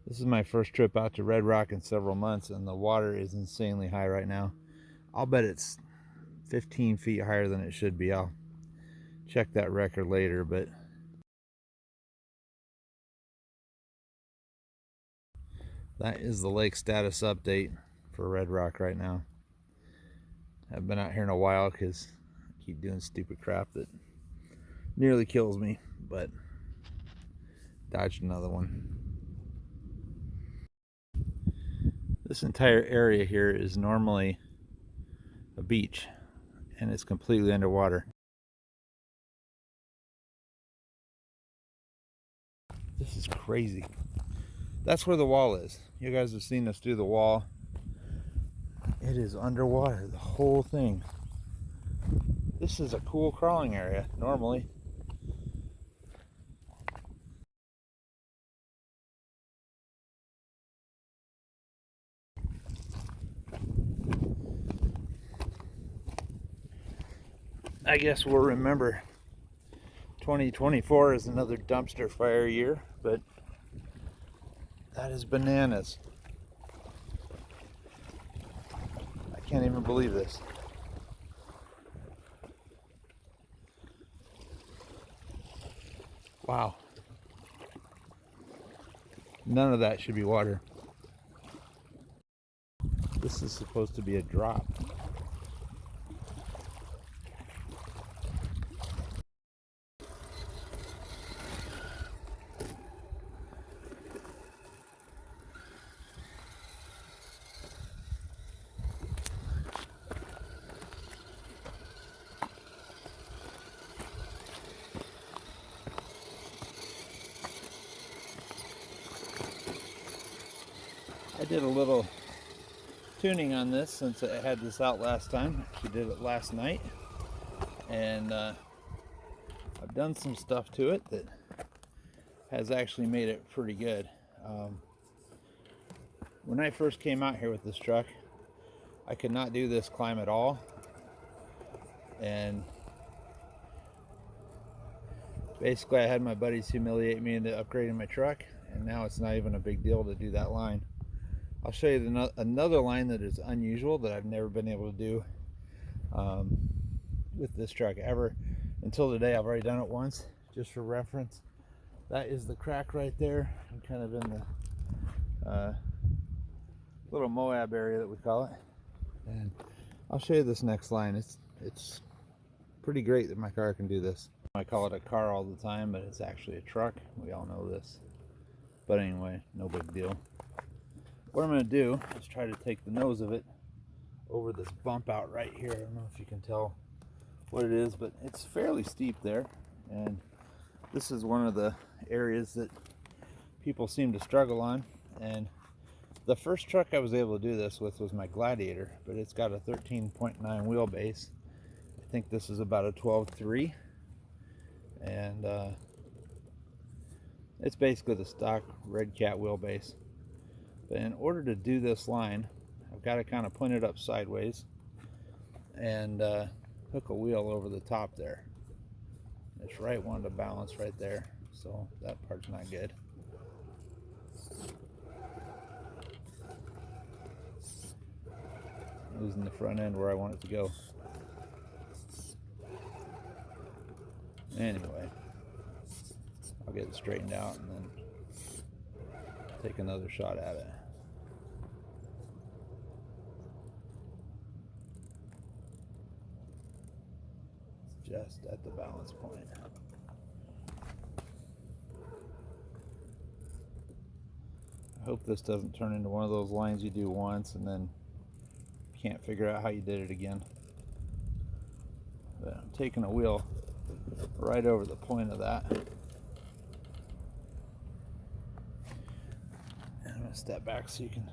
This is my first trip out to Red Rock in several months, and the water is insanely high right now. I'll bet it's 15 feet higher than it should be. I'll check that record later, but that is the lake status update for Red Rock right now. I've been out here in a while because I keep doing stupid crap that nearly kills me, but dodged another one. This entire area here is normally a beach, and it's completely underwater. This is crazy. That's where the wall is. You guys have seen us do the wall. It is underwater, the whole thing. This is a cool crawling area, normally. I guess we'll remember 2024 is another dumpster fire year, but that is bananas. I can't even believe this. Wow. None of that should be water. This is supposed to be a drop. I did a little tuning on this since I had this out last time. She did it last night, and I've done some stuff to it that has actually made it pretty good. When I first came out here with this truck, I could not do this climb at all, and basically I had my buddies humiliate me into upgrading my truck, and now it's not even a big deal to do that line. I'll show you another line that is unusual that I've never been able to do with this truck ever until today. I've already done it once, just for reference. That is the crack right there. I'm kind of in the little Moab area that we call it, and I'll show you this next line. It's pretty great that my car can do this. I call it a car all the time, but it's actually a truck. We all know this, but anyway, no big deal. What I'm going to do is try to take the nose of it over this bump out right here. I don't know if you can tell what it is, but it's fairly steep there, and this is one of the areas that people seem to struggle on. And the first truck I was able to do this with was my Gladiator, but it's got a 13.9 wheelbase. I think this is about a 12.3, and it's basically the stock Redcat wheelbase. But in order to do this line, I've got to kind of point it up sideways and hook a wheel over the top there. This right one to balance right there, so that part's not good. Losing the front end where I want it to go. Anyway, I'll get it straightened out and then take another shot at it. It's just at the balance point. I hope this doesn't turn into one of those lines you do once and then can't figure out how you did it again. But I'm taking a wheel right over the point of that. I'm going to step back so you can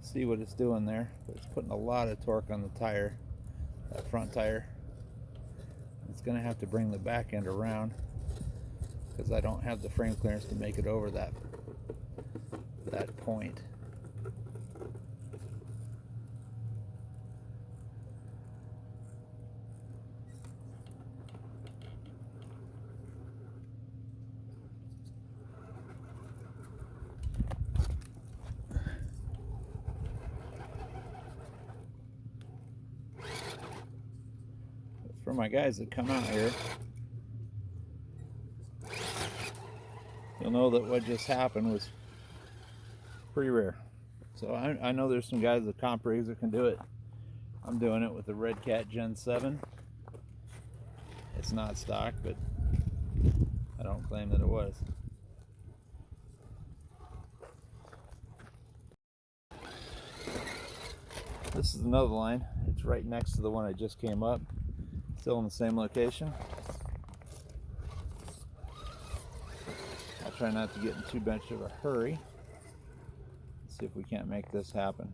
see what it's doing there. But it's putting a lot of torque on the tire, that front tire. It's going to have to bring the back end around because I don't have the frame clearance to make it over that point. my guys that come out here, you'll know that what just happened was pretty rare. So I know there's some guys with comp rigs that can do it. I'm doing it with the Redcat Gen 7. It's not stock, but I don't claim that it was. This is another line. It's right next to the one I just came up. Still in the same location. I'll try not to get in too much of a hurry. Let's see if we can't make this happen.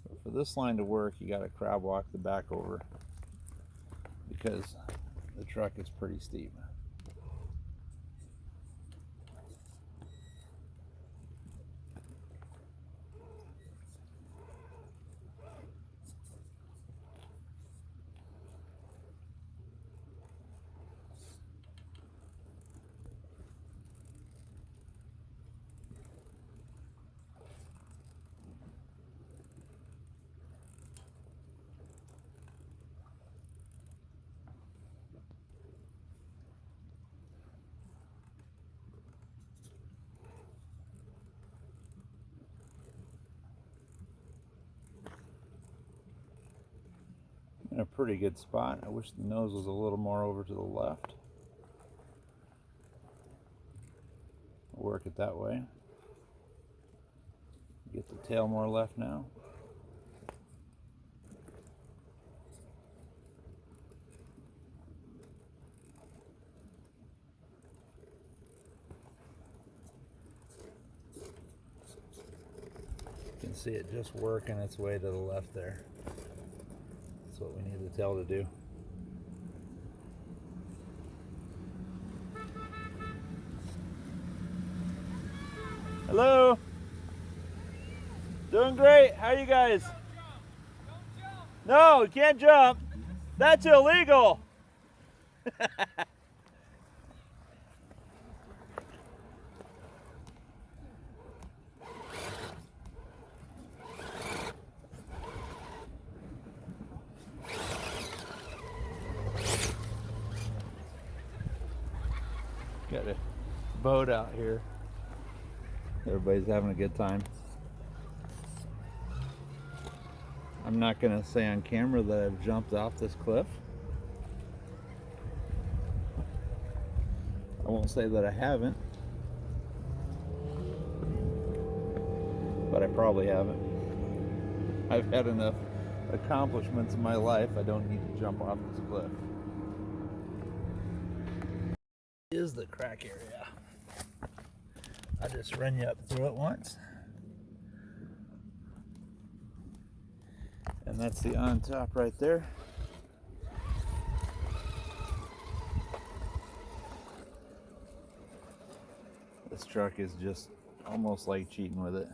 So for this line to work, you got to crab walk the back over because the truck is pretty steep. In a pretty good spot. I wish the nose was a little more over to the left. I'll work it that way. Get the tail more left now. You can see it just working its way to the left there. That's what we need the tail to do. Hello. Doing great. How are you guys? Don't jump. No, you can't jump. That's illegal. Got a boat out here. Everybody's having a good time. I'm not going to say on camera that I've jumped off this cliff. I won't say that I haven't, but I probably haven't. I've had enough accomplishments in my life. I don't need to jump off this cliff. Is the crack area. I'll just run you up through it once. And that's the on top right there. This truck is just almost like cheating with it.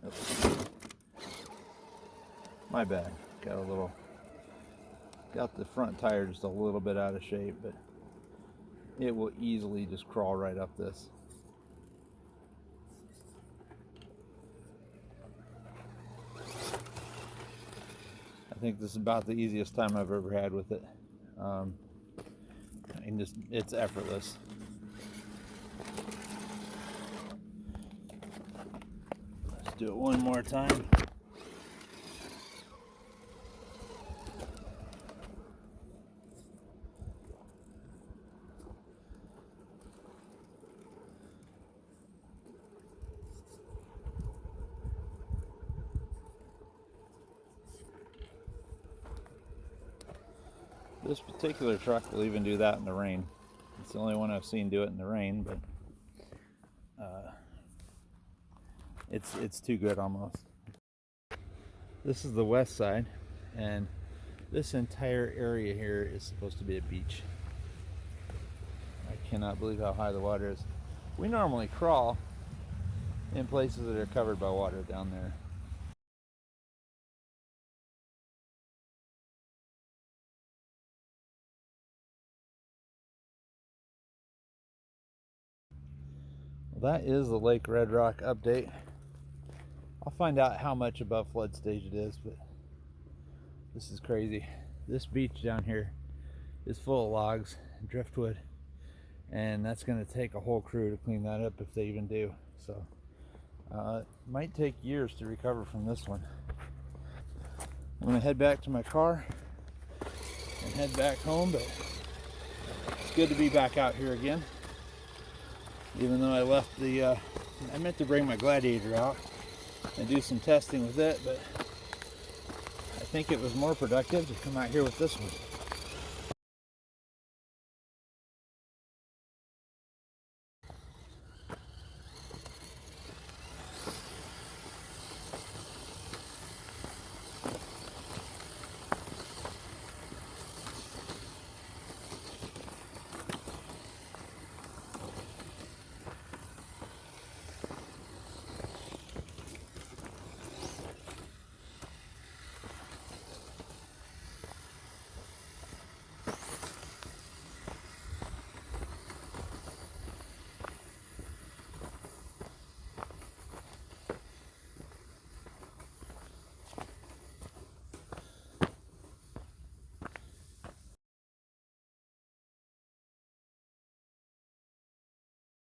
Oops. My bad. Got the front tire just a little bit out of shape, but it will easily just crawl right up this. I think this is about the easiest time I've ever had with it. And it's effortless. Let's do it one more time. This particular truck will even do that in the rain. It's the only one I've seen do it in the rain, but it's too good almost. This is the west side, and this entire area here is supposed to be a beach. I cannot believe how high the water is. We normally crawl in places that are covered by water down there. That is the Lake Red Rock update. I'll find out how much above flood stage it is, but this is crazy. This beach down here is full of logs and driftwood, and that's going to take a whole crew to clean that up if they even do. So it might take years to recover from this one. I'm going to head back to my car and head back home, but it's good to be back out here again. Even though I left the I meant to bring my Gladiator out and do some testing with it, but I think it was more productive to come out here with this one.